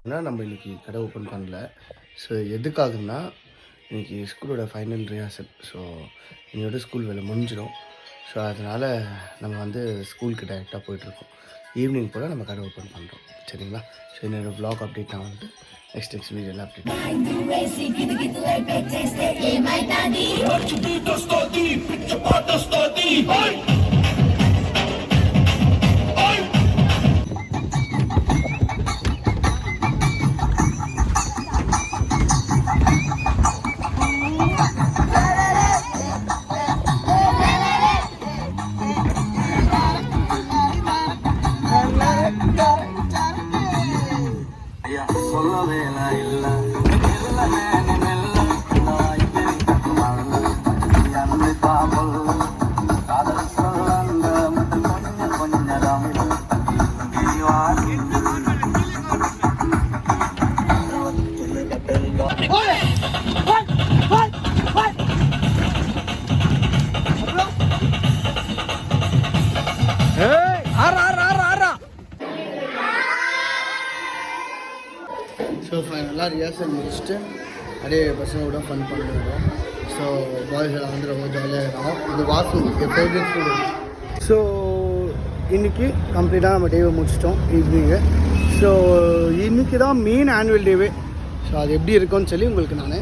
ஏன்னா நம்ம இன்றைக்கி கடை ஓப்பன் பண்ணல. ஸோ எதுக்காகன்னா இன்றைக்கி ஸ்கூலோட ஃபைனல் ரிஹர்சல். ஸோ இன்னையோட ஸ்கூல் வேலை முடிஞ்சிடும். ஸோ அதனால் நம்ம வந்து ஸ்கூலுக்கு டைரெக்டாக போயிட்டுருக்கோம். ஈவினிங் போல் நம்ம கடை ஓப்பன் பண்ணுறோம். சரிங்களா? ஸோ என்னோடய வ்ளாக் அப்டேட் நான் வந்து நெக்ஸ்ட் வீடியோவில் அப்டேட் ஸோ ஃபைனலாக ரிஹர்சல் முடிச்சுட்டு அப்படியே பசங்களோட ஃபன் பண்ணுறோம். ஸோ பாய்ஸ் எல்லாம் வந்து ரொம்ப ஜாலியாக இருக்கும். இது வாசு என் ஃபேவரட் ஸ்டூடெண்ட். ஸோ இன்றைக்கி கம்ப்ளீட்டாக நம்ம டேவை முடிச்சிட்டோம் ஈவினிங்கு. ஸோ இன்றைக்கி தான் மெயின் ஆனுவல் டேவே. ஸோ அது எப்படி இருக்கும்னு சொல்லி உங்களுக்கு நான்